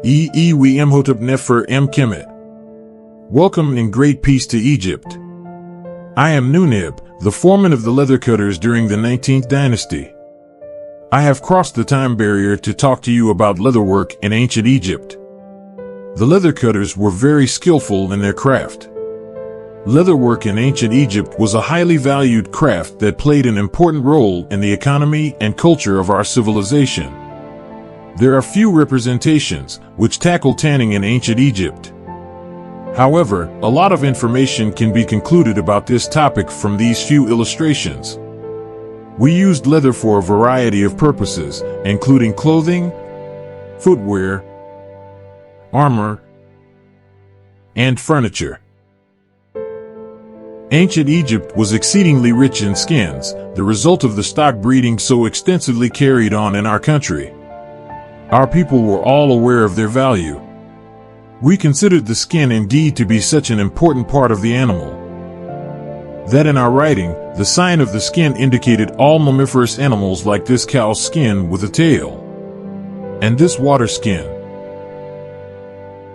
we Imhotep Nefer Kemet. Welcome in great peace to Egypt. I am Nuneb, the foreman of the leathercutters during the 19th Dynasty. I have crossed the time barrier to talk to you about leatherwork in ancient Egypt. The leathercutters were very skillful in their craft. Leatherwork in ancient Egypt was a highly valued craft that played an important role in the economy and culture of our civilization. There are few representations which tackle tanning in ancient Egypt. However, a lot of information can be concluded about this topic from these few illustrations. We used leather for a variety of purposes, including clothing, footwear, armor, and furniture. Ancient Egypt was exceedingly rich in skins, the result of the stock breeding so extensively carried on in our country. Our people were all aware of their value. We considered the skin indeed to be such an important part of the animal, that in our writing, the sign of the skin indicated all mammiferous animals like this cow's skin with a tail, and this water skin.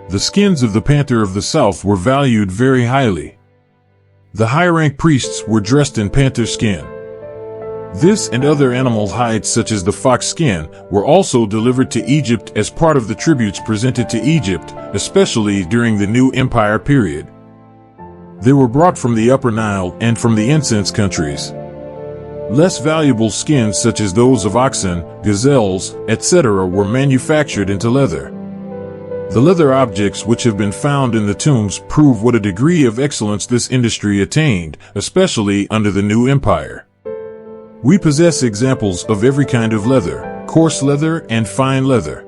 The skins of the panther of the south were valued very highly. The high-rank priests were dressed in panther skin. This and other animal hides such as the fox skin were also delivered to Egypt as part of the tributes presented to Egypt, especially during the New Empire period. They were brought from the Upper Nile and from the incense countries. Less valuable skins such as those of oxen, gazelles, etc. were manufactured into leather. The leather objects which have been found in the tombs prove what a degree of excellence this industry attained, especially under the New Empire. We possess examples of every kind of leather, coarse leather and fine leather.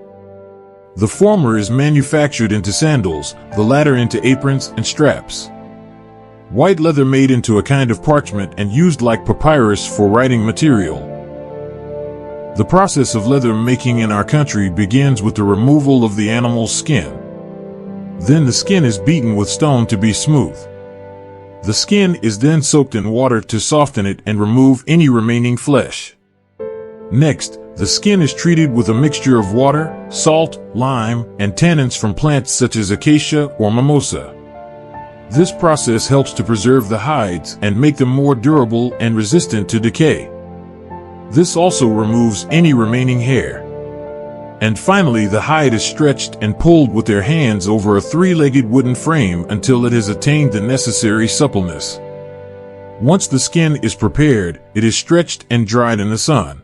The former is manufactured into sandals, the latter into aprons and straps. White leather made into a kind of parchment and used like papyrus for writing material. The process of leather making in our country begins with the removal of the animal's skin. Then the skin is beaten with stone to be smooth. The skin is then soaked in water to soften it and remove any remaining flesh. Next, the skin is treated with a mixture of water, salt, lime, and tannins from plants such as acacia or mimosa. This process helps to preserve the hides and make them more durable and resistant to decay. This also removes any remaining hair. And finally, the hide is stretched and pulled with their hands over a three-legged wooden frame until it has attained the necessary suppleness. Once the skin is prepared, it is stretched and dried in the sun.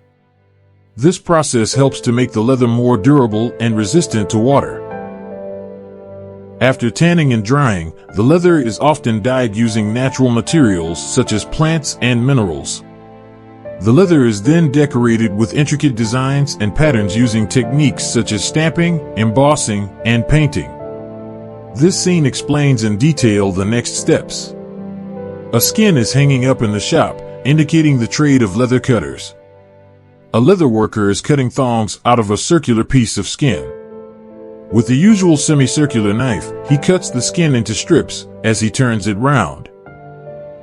This process helps to make the leather more durable and resistant to water. After tanning and drying, the leather is often dyed using natural materials such as plants and minerals. The leather is then decorated with intricate designs and patterns using techniques such as stamping, embossing, and painting. This scene explains in detail the next steps. A skin is hanging up in the shop, indicating the trade of leather cutters. A leather worker is cutting thongs out of a circular piece of skin. With the usual semicircular knife, he cuts the skin into strips as he turns it round.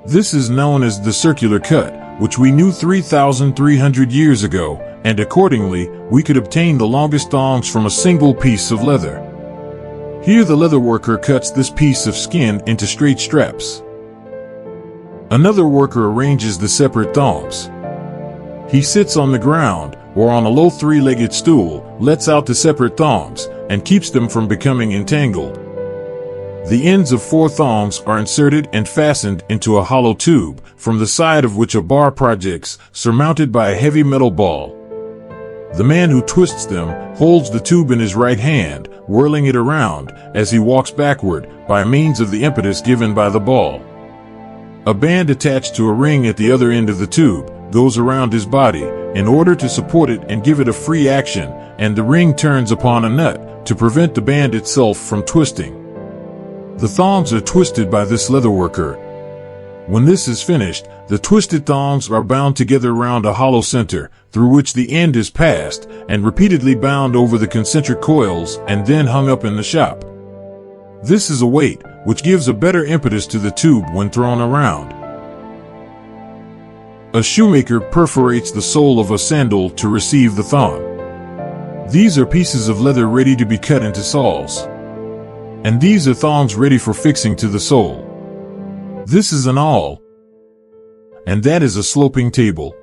This is known as the circular cut, which we knew 3,300 years ago, and accordingly, we could obtain the longest thongs from a single piece of leather. Here the leather worker cuts this piece of skin into straight straps. Another worker arranges the separate thongs. He sits on the ground, or on a low three-legged stool, lets out the separate thongs, and keeps them from becoming entangled. The ends of 4 thongs are inserted and fastened into a hollow tube, from the side of which a bar projects, surmounted by a heavy metal ball. The man who twists them holds the tube in his right hand, whirling it around as he walks backward by means of the impetus given by the ball. A band attached to a ring at the other end of the tube goes around his body in order to support it and give it a free action, and the ring turns upon a nut to prevent the band itself from twisting. The thongs are twisted by this leather worker. When this is finished, the twisted thongs are bound together around a hollow center, through which the end is passed, and repeatedly bound over the concentric coils and then hung up in the shop. This is a weight, which gives a better impetus to the tube when thrown around. A shoemaker perforates the sole of a sandal to receive the thong. These are pieces of leather ready to be cut into saws. And these are thongs ready for fixing to the sole. This is an awl. And that is a sloping table.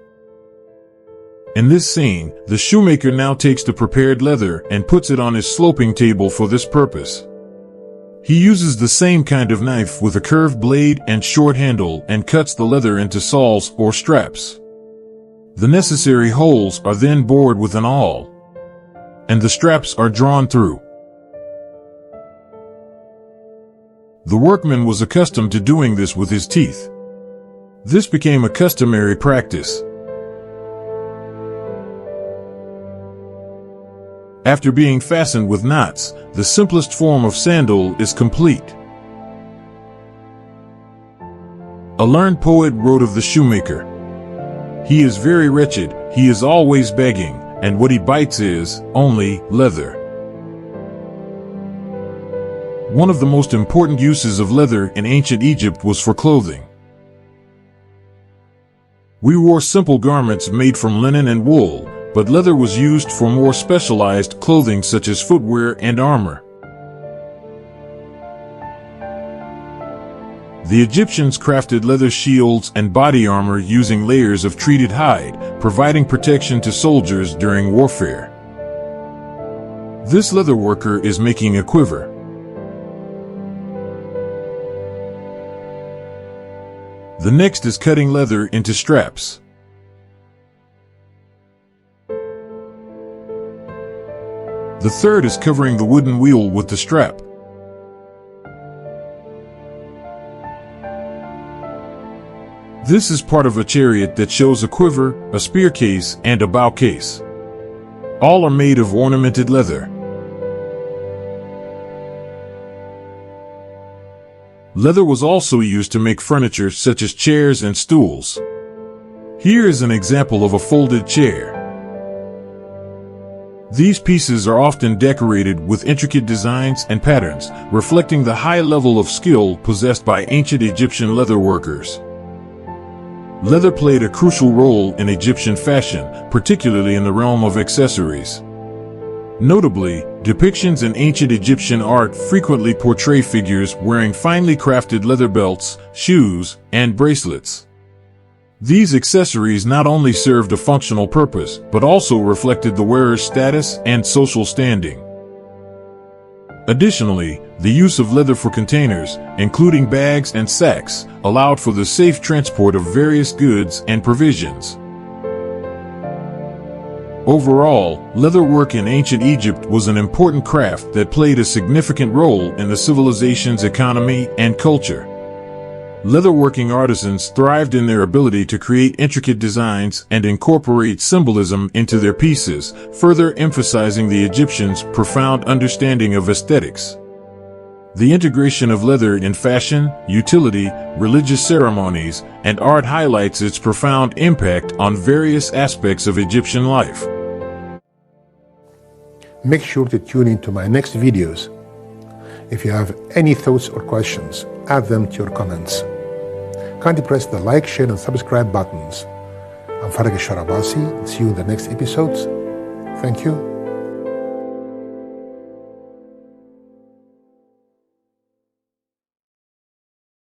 In this scene, the shoemaker now takes the prepared leather and puts it on his sloping table for this purpose. He uses the same kind of knife with a curved blade and short handle and cuts the leather into saws or straps. The necessary holes are then bored with an awl, and the straps are drawn through. The workman was accustomed to doing this with his teeth. This became a customary practice. After being fastened with knots, the simplest form of sandal is complete. A learned poet wrote of the shoemaker, "He is very wretched, he is always begging, and what he bites is only leather." One of the most important uses of leather in ancient Egypt was for clothing. We wore simple garments made from linen and wool, but leather was used for more specialized clothing such as footwear and armor. The Egyptians crafted leather shields and body armor using layers of treated hide, providing protection to soldiers during warfare. This leather worker is making a quiver. The next is cutting leather into straps. The third is covering the wooden wheel with the strap. This is part of a chariot that shows a quiver, a spear case, and a bow case. All are made of ornamented leather. Leather was also used to make furniture such as chairs and stools. Here is an example of a folded chair. These pieces are often decorated with intricate designs and patterns, reflecting the high level of skill possessed by ancient Egyptian leather workers. Leather played a crucial role in Egyptian fashion, particularly in the realm of accessories. Notably, depictions in ancient Egyptian art frequently portray figures wearing finely crafted leather belts, shoes, and bracelets. These accessories not only served a functional purpose, but also reflected the wearer's status and social standing. Additionally, the use of leather for containers, including bags and sacks, allowed for the safe transport of various goods and provisions. Overall, leatherwork in ancient Egypt was an important craft that played a significant role in the civilization's economy and culture. Leatherworking artisans thrived in their ability to create intricate designs and incorporate symbolism into their pieces, further emphasizing the Egyptians' profound understanding of aesthetics. The integration of leather in fashion, utility, religious ceremonies, and art highlights its profound impact on various aspects of Egyptian life. Make sure to tune into my next videos. If you have any thoughts or questions, add them to your comments. Kindly press the like, share, and subscribe buttons. I'm Farag al-Sharabasi, and see you in the next episodes. Thank you.